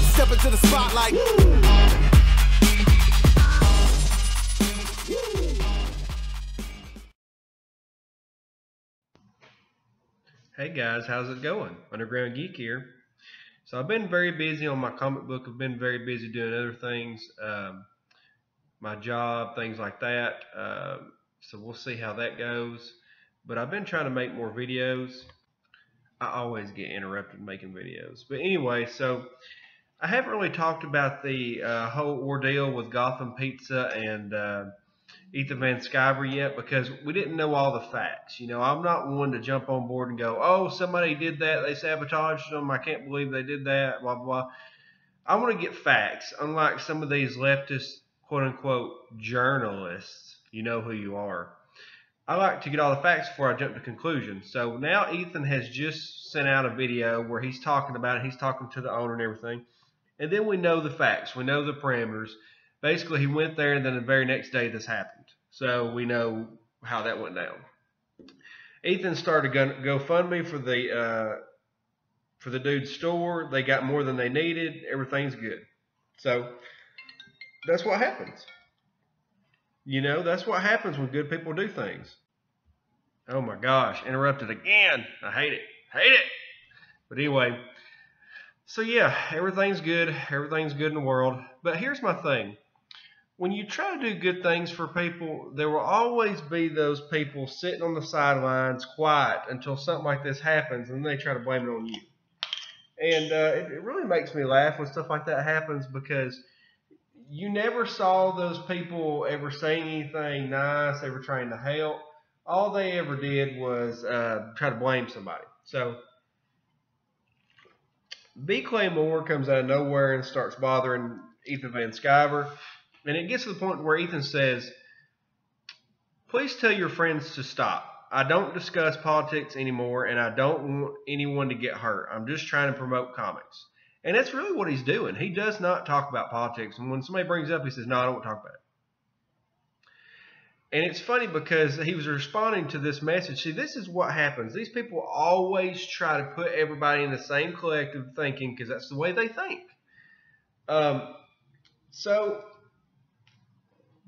Step into the spotlight. Hey guys, how's it going? Underground Geek here. So I've been very busy on my comic book. I've been very busy doing other things, my job, things like that. So we'll see how that goes. But I've been trying to make more videos. I always get interrupted making videos. But anyway, so I haven't really talked about the whole ordeal with Gotham Pizza and Ethan Van Sciver yet, because we didn't know all the facts. You know, I'm not one to jump on board and go, oh, somebody did that, they sabotaged them, I can't believe they did that, blah, blah. I want to get facts, unlike some of these leftist, quote-unquote, journalists. You know who you are. I like to get all the facts before I jump to conclusions. So now Ethan has just sent out a video where he's talking about it, he's talking to the owner and everything, and then we know the facts, we know the parameters. Basically, he went there, and then the very next day this happened. So we know how that went down. Ethan started GoFundMe for the dude's store. They got more than they needed. Everything's good. So that's what happens. You know, that's what happens when good people do things. Oh my gosh, interrupted again. I hate it. Hate it. But anyway, so yeah, everything's good. Everything's good in the world. But here's my thing. When you try to do good things for people, there will always be those people sitting on the sidelines quiet until something like this happens, and they try to blame it on you. And it really makes me laugh when stuff like that happens, because you never saw those people ever saying anything nice, ever trying to help. All they ever did was try to blame somebody. So B. Claymore comes out of nowhere and starts bothering Ethan Van Sciver. And it gets to the point where Ethan says, please tell your friends to stop. I don't discuss politics anymore, and I don't want anyone to get hurt. I'm just trying to promote comics. And that's really what he's doing. He does not talk about politics. And when somebody brings it up, he says, no, I don't want to talk about it. And it's funny because he was responding to this message. See, this is what happens. These people always try to put everybody in the same collective thinking because that's the way they think. So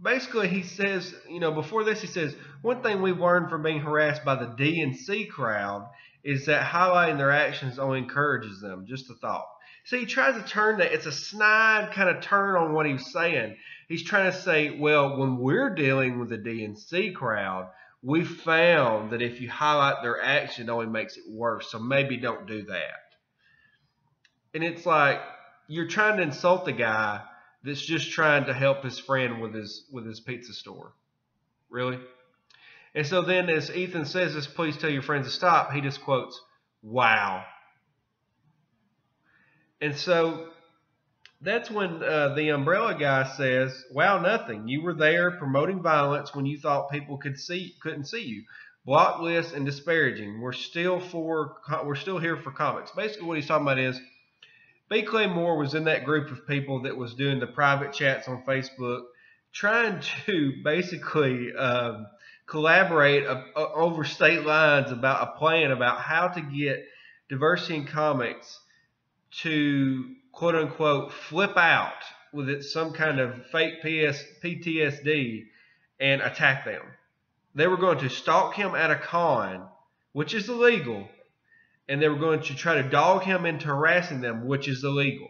basically, he says, you know, before this, he says, one thing we've learned from being harassed by the DNC crowd is that highlighting their actions only encourages them. Just a thought. So he tries to turn that. It's a snide kind of turn on what he's saying. He's trying to say, well, when we're dealing with the DNC crowd, we found that if you highlight their action, it only makes it worse. So maybe don't do that. And it's like, you're trying to insult the guy that's just trying to help his friend with his pizza store. Really? And so then as Ethan says this, please tell your friends to stop, he just quotes, wow. And so that's when the umbrella guy says, wow, nothing. You were there promoting violence when you thought people couldn't see you. Block list and disparaging. We're still here for comics. Basically what he's talking about is, B. Claymore was in that group of people that was doing the private chats on Facebook, trying to basically collaborate over state lines about a plan about how to get diversity in comics to, quote unquote, flip out with it, some kind of fake PTSD and attack them. They were going to stalk him at a con, which is illegal. And they were going to try to dog him into harassing them, which is illegal.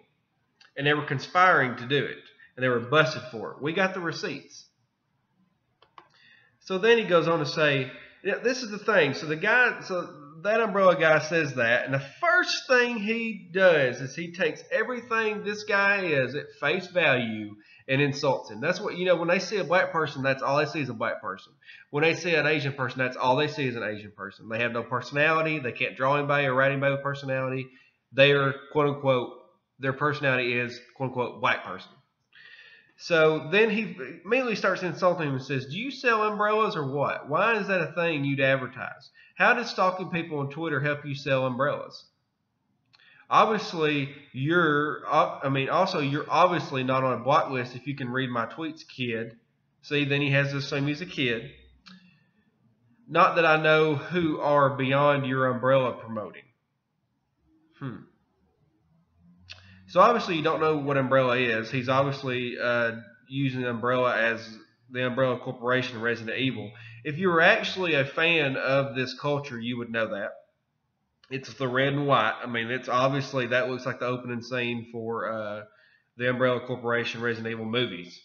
And they were conspiring to do it. And they were busted for it. We got the receipts. So then he goes on to say, yeah, this is the thing. So that umbrella guy says that. And the first thing he does is he takes everything this guy is at face value and insults him. That's what, you know, when they see a black person, that's all they see is a black person. When they see an Asian person, that's all they see is an Asian person. They have no personality. They can't draw anybody or write anybody with personality. They are, quote unquote, their personality is, quote unquote, black person. So then he immediately starts insulting him and says, do you sell umbrellas or what? Why is that a thing you'd advertise? How does stalking people on Twitter help you sell umbrellas? Obviously, you're obviously not on a block list if you can read my tweets, kid. See, then he has to assume he's a kid. Not that I know who are beyond your umbrella promoting. So obviously you don't know what Umbrella is. He's obviously using Umbrella as the Umbrella Corporation in Resident Evil. If you were actually a fan of this culture, you would know that. It's the red and white. I mean, it's obviously that looks like the opening scene for the Umbrella Corporation Resident Evil movies.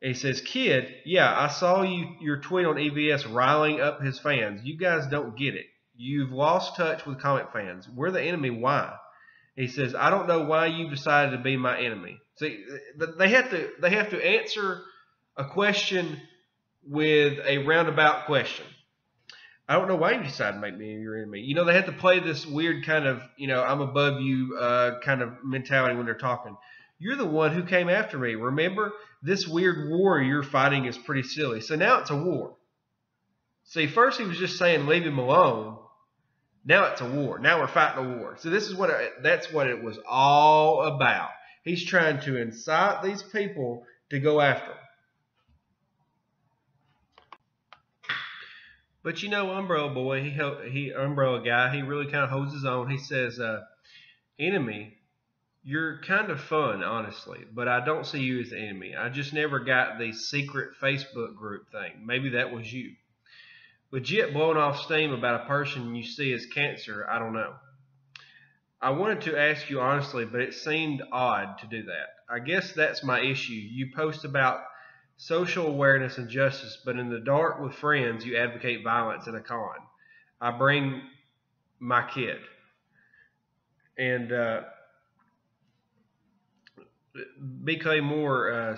And he says, "Kid, yeah, I saw your tweet on EVS riling up his fans. You guys don't get it. You've lost touch with comic fans. We're the enemy. Why?" He says, "I don't know why you decided to be my enemy." See, they have to answer a question with a roundabout question. I don't know why you decided to make me your enemy. You know, they have to play this weird kind of, I'm above you kind of mentality when they're talking. You're the one who came after me. Remember, this weird war you're fighting is pretty silly. So now it's a war. See, first he was just saying leave him alone. Now it's a war. Now we're fighting a war. So that's what it was all about. He's trying to incite these people to go after him. But Umbrella Boy, he Umbrella guy, he really kind of holds his own. He says, "Enemy, you're kind of fun, honestly, but I don't see you as the enemy. I just never got the secret Facebook group thing. Maybe that was you. Legit blowing off steam about a person you see as cancer, I don't know. I wanted to ask you honestly, but it seemed odd to do that. I guess that's my issue. You post about social awareness and justice, but in the dark with friends, you advocate violence in a con. I bring my kid." And BK Moore,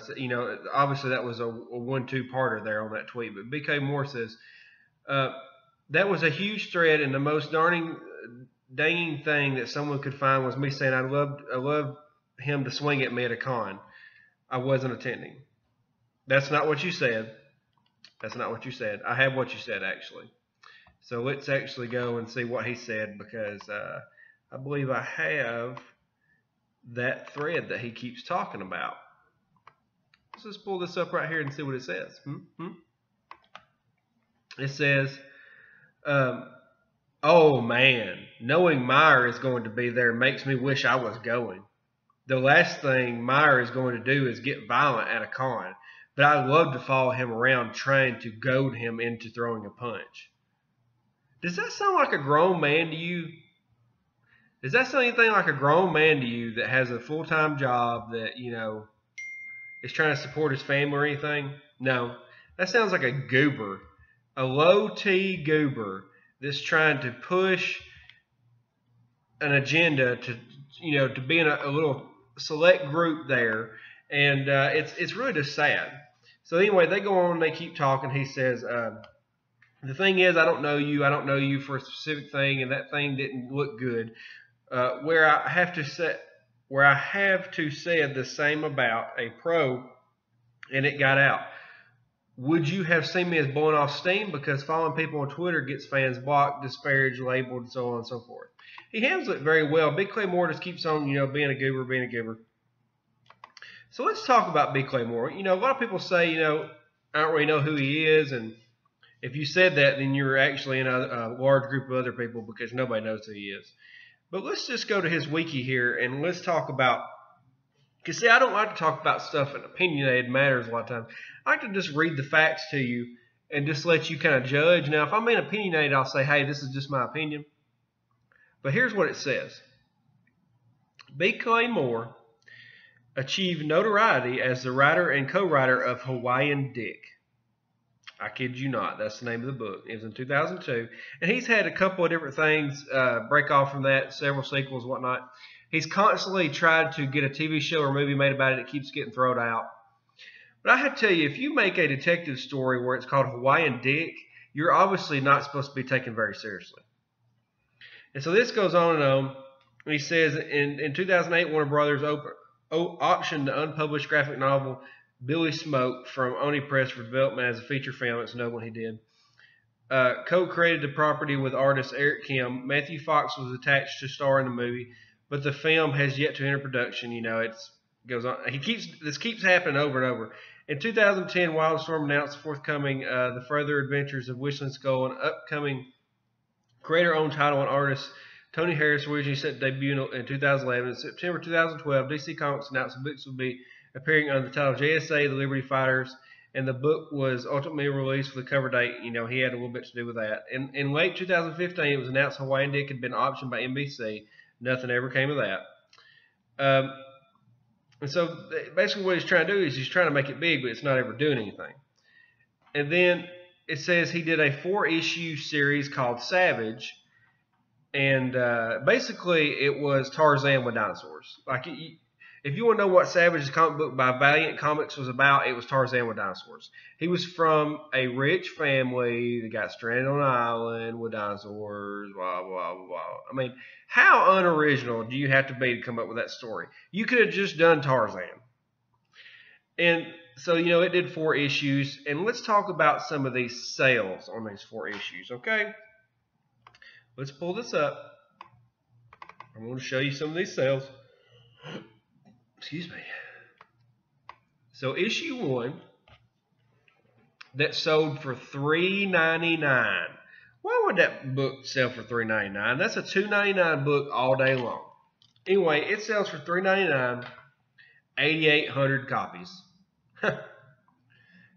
obviously that was a 1-2-parter there on that tweet, but BK Moore says, "That was a huge thread, and the most danging thing that someone could find was me saying I loved him to swing at me at a con. I wasn't attending." That's not what you said. That's not what you said. I have what you said, actually. So let's actually go and see what he said, because I believe I have that thread that he keeps talking about. Let's just pull this up right here and see what it says. It says, "Oh man, knowing Meyer is going to be there makes me wish I was going. The last thing Meyer is going to do is get violent at a con, but I'd love to follow him around trying to goad him into throwing a punch." Does that sound like a grown man to you? Does that sound anything like a grown man to you that has a full-time job that, is trying to support his family or anything? No. That sounds like a goober, a low-T goober that's trying to push an agenda to be in a little select group there, and it's really just sad. So anyway, they go on and they keep talking. He says, "The thing is, I don't know you for a specific thing, and that thing didn't look good. Where I have to say the same about a pro, and it got out. Would you have seen me as blowing off steam? Because following people on Twitter gets fans blocked, disparaged, labeled, and so on and so forth." He handles it very well. Big Claymore just keeps on, being a goober. So let's talk about Big Claymore. A lot of people say, I don't really know who he is, and if you said that, then you're actually in a large group of other people, because nobody knows who he is. But let's just go to his wiki here, and let's talk about, because see, I don't like to talk about stuff in opinionated matters a lot of times. I like to just read the facts to you and just let you kind of judge. Now, if I'm being opinionated, I'll say, hey, this is just my opinion. But here's what it says. Big Claymore achieved notoriety as the writer and co-writer of Hawaiian Dick. I kid you not. That's the name of the book. It was in 2002. And he's had a couple of different things break off from that, several sequels, whatnot. He's constantly tried to get a TV show or movie made about it. It keeps getting thrown out. But I have to tell you, if you make a detective story where it's called Hawaiian Dick, you're obviously not supposed to be taken very seriously. And so this goes on and on. He says in 2008, Warner Brothers optioned the unpublished graphic novel Billy Smoke from Oni Press for development as a feature film. It's no one he did. Co-created the property with artist Eric Kim. Matthew Fox was attached to star in the movie, but the film has yet to enter production. It goes on. This keeps happening over and over. In 2010, Wildstorm announced forthcoming The Further Adventures of Whistling Skull, an upcoming creator-owned title and artist. Tony Harris originally set to debut in 2011. In September 2012, DC Comics announced the books would be appearing under the title JSA, The Liberty Fighters, and the book was ultimately released with a cover date. You know, he had a little bit to do with that. In late 2015, it was announced Hawaiian Dick had been optioned by NBC. Nothing ever came of that. And so basically what he's trying to do is he's trying to make it big, but it's not ever doing anything. And then it says he did a 4-issue series called Savage. And basically it was Tarzan with dinosaurs. Like, if you want to know what Savage's comic book by Valiant Comics was about, it was Tarzan with dinosaurs. He was from a rich family that got stranded on an island with dinosaurs, blah, blah, blah. I mean, how unoriginal do you have to be to come up with that story? You could have just done Tarzan. And so, you know, it did 4 issues. And let's talk about some of these sales on these 4 issues, okay? Let's pull this up. I'm going to show you some of these sales. Excuse me. So issue 1 that sold for $3.99. Why would that book sell for $3.99? That's a $2.99 book all day long. Anyway, it sells for $3.99, 8,800 copies.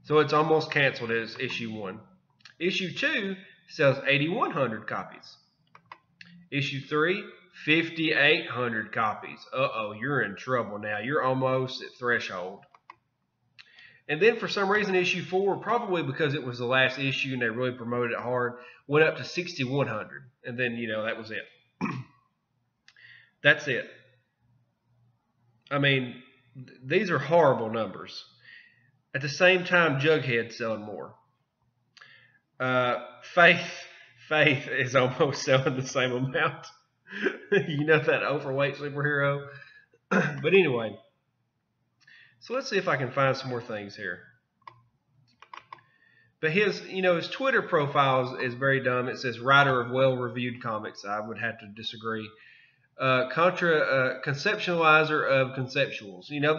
So it's almost canceled as issue 1. Issue 2 sells 8,100 copies. Issue 3, 5,800 copies. Uh-oh, you're in trouble now. You're almost at threshold. And then for some reason, issue 4, probably because it was the last issue and they really promoted it hard, went up to 6,100. And then, you know, that was it. That's it. I mean, these are horrible numbers. At the same time, Jughead's selling more. Faith is almost selling the same amount. You know, that overweight superhero. But anyway, so let's see if I can find some more things here. But his Twitter profile is very dumb. It says writer of well-reviewed comics. I would have to disagree. Conceptualizer of conceptuals. You know,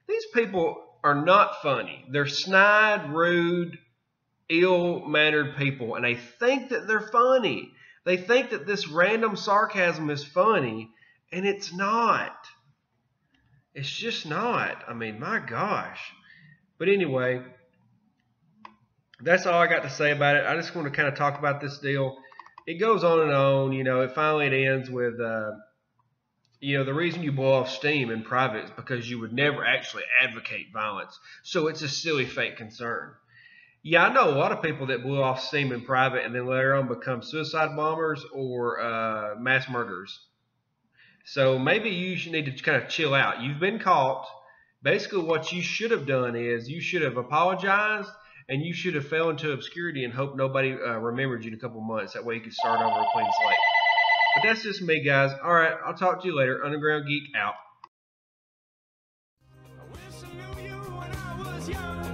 these people are not funny. They're snide, rude, ill-mannered people, and they think that they're funny. They think that this random sarcasm is funny, and it's not. It's just not. I mean, my gosh. But anyway, that's all I got to say about it. I just want to kind of talk about this deal. It goes on and on. You know, it ends with, you know, the reason you blow off steam in private is because you would never actually advocate violence. So it's a silly fake concern. Yeah, I know a lot of people that blew off steam in private and then later on become suicide bombers or mass murderers. So maybe you should need to kind of chill out. You've been caught. Basically what you should have done is you should have apologized and you should have fell into obscurity and hoped nobody remembered you in a couple months. That way you could start over a clean slate. But that's just me, guys. All right, I'll talk to you later. Underground Geek out. I wish I knew you when I was young.